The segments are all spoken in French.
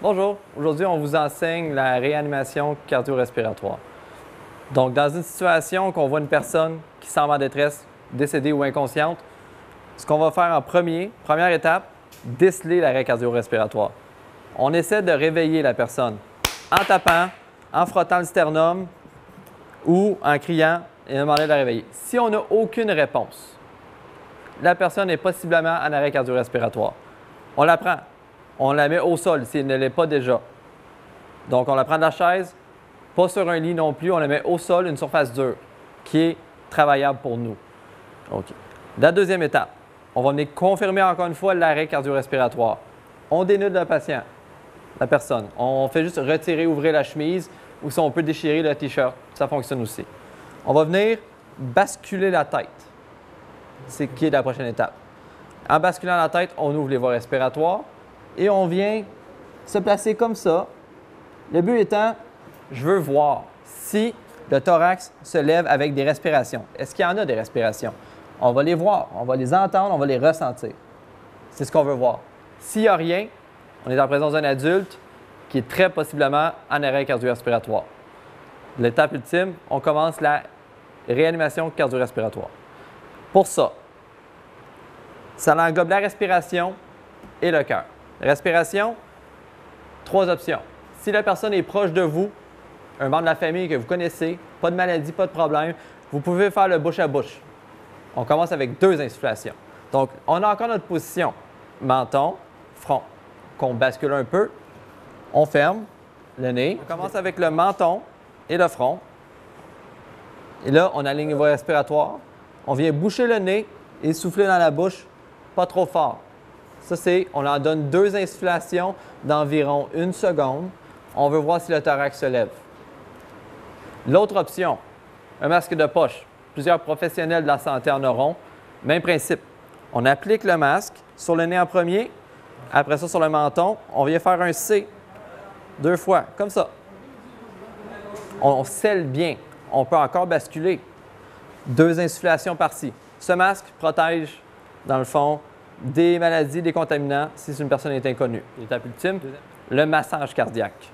Bonjour, aujourd'hui on vous enseigne la réanimation cardio-respiratoire. Donc dans une situation qu'on voit une personne qui semble en détresse, décédée ou inconsciente, ce qu'on va faire en première étape, déceler l'arrêt cardio-respiratoire. On essaie de réveiller la personne en tapant, en frottant le sternum ou en criant et demander de la réveiller. Si on n'a aucune réponse, la personne est possiblement en arrêt cardio-respiratoire. On la prend. On la met au sol si elle ne l'est pas déjà. Donc, on la prend de la chaise, pas sur un lit non plus, on la met au sol, une surface dure, qui est travaillable pour nous. OK. La deuxième étape, on va venir confirmer encore une fois l'arrêt cardio-respiratoire. On dénude le patient, la personne. On fait juste retirer, ouvrir la chemise, ou si on peut déchirer le t-shirt, ça fonctionne aussi. On va venir basculer la tête. C'est qui est la prochaine étape. En basculant la tête, on ouvre les voies respiratoires. Et on vient se placer comme ça. Le but étant, je veux voir si le thorax se lève avec des respirations. Est-ce qu'il y en a des respirations? On va les voir, on va les entendre, on va les ressentir. C'est ce qu'on veut voir. S'il n'y a rien, on est en présence d'un adulte qui est très possiblement en arrêt cardio-respiratoire. L'étape ultime, on commence la réanimation cardio-respiratoire. Pour ça, ça englobe la respiration et le cœur. Respiration, 3 options. Si la personne est proche de vous, un membre de la famille que vous connaissez, pas de maladie, pas de problème, vous pouvez faire le bouche à bouche. On commence avec 2 insufflations. Donc, on a encore notre position. Menton, front, qu'on bascule un peu. On ferme le nez. On commence avec le menton et le front. Et là, on aligne les voies respiratoires. On vient boucher le nez et souffler dans la bouche, pas trop fort. Ça, c'est, on en donne 2 insufflations d'environ 1 seconde. On veut voir si le thorax se lève. L'autre option, un masque de poche. Plusieurs professionnels de la santé en auront. Même principe. On applique le masque sur le nez en premier. Après ça, sur le menton, on vient faire un C 2 fois, comme ça. On scelle bien. On peut encore basculer. 2 insufflations par-ci. Ce masque protège, dans le fond, des maladies, des contaminants, si une personne est inconnue. L'étape ultime, le massage cardiaque.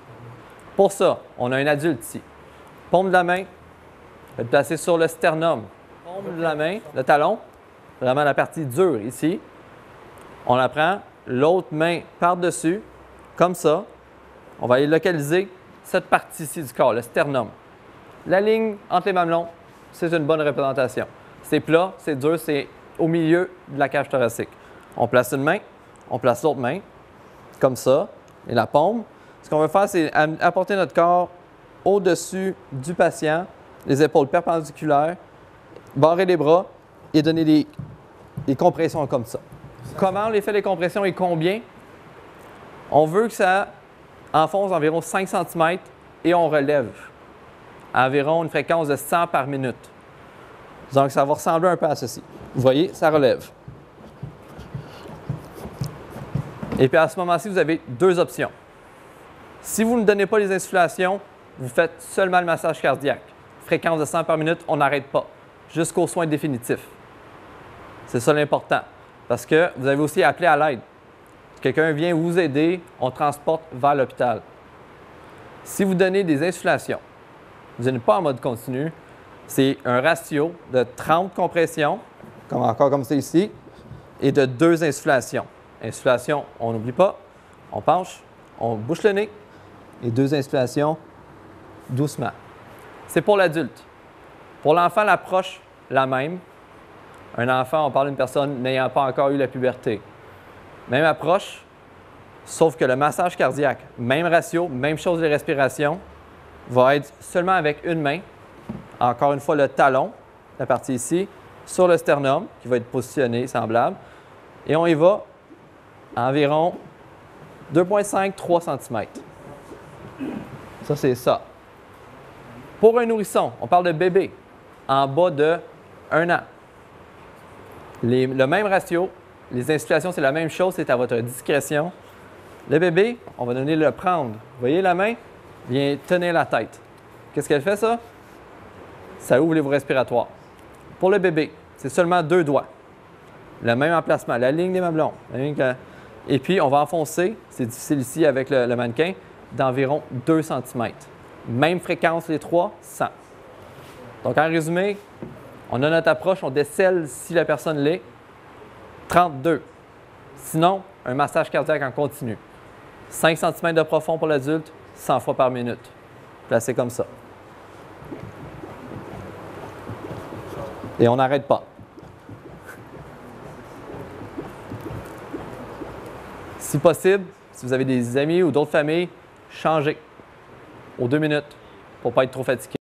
Pour ça, on a un adulte ici. Paume de la main, va être placée sur le sternum. Paume de la main, le talon, vraiment la partie dure ici. On la prend, l'autre main par-dessus, comme ça. On va aller localiser cette partie-ci du corps, le sternum. La ligne entre les mamelons, c'est une bonne représentation. C'est plat, c'est dur, c'est au milieu de la cage thoracique. On place une main, on place l'autre main, comme ça, et la paume. Ce qu'on va faire, c'est apporter notre corps au-dessus du patient, les épaules perpendiculaires, barrer les bras et donner des compressions comme ça. Comment on les fait les compressions et combien? On veut que ça enfonce environ 5 cm et on relève à environ une fréquence de 100 par minute. Donc, ça va ressembler un peu à ceci. Vous voyez, ça relève. Et puis à ce moment-ci, vous avez 2 options. Si vous ne donnez pas les insufflations, vous faites seulement le massage cardiaque. Fréquence de 100 par minute, on n'arrête pas, jusqu'aux soins définitifs. C'est ça l'important. Parce que vous avez aussi appelé à l'aide. Quelqu'un vient vous aider, on transporte vers l'hôpital. Si vous donnez des insufflations, vous n'êtes pas en mode continu, c'est un ratio de 30 compressions, comme c'est ici, et de 2 insufflations. Insufflation, on n'oublie pas, on penche, on bouche le nez, et 2 insufflations doucement. C'est pour l'adulte. Pour l'enfant, l'approche, la même. Un enfant, on parle d'une personne n'ayant pas encore eu la puberté. Même approche, sauf que le massage cardiaque, même ratio, même chose de respiration, va être seulement avec une main. Encore une fois, le talon, la partie ici, sur le sternum, qui va être positionné semblable. Et on y va à environ 2,5-3 cm. Ça, c'est ça. Pour un nourrisson, on parle de bébé en bas de 1 an. Le même ratio, les insufflations, c'est la même chose, c'est à votre discrétion. Le bébé, on va donner le prendre. Vous voyez la main? Vient tenir la tête. Qu'est-ce qu'elle fait, ça? Ça ouvre les voies respiratoires. Pour le bébé, c'est seulement 2 doigts. Le même emplacement, la ligne des mamelons. Et puis, on va enfoncer, c'est difficile ici avec le mannequin, d'environ 2 cm. Même fréquence les 3, 100. Donc, en résumé, on a notre approche, on décèle si la personne l'est, 32. Sinon, un massage cardiaque en continu. 5 cm de profond pour l'adulte, 100 fois par minute. Placé comme ça. Et on n'arrête pas. Si possible, si vous avez des amis ou d'autres familles, changez aux 2 minutes pour ne pas être trop fatigué.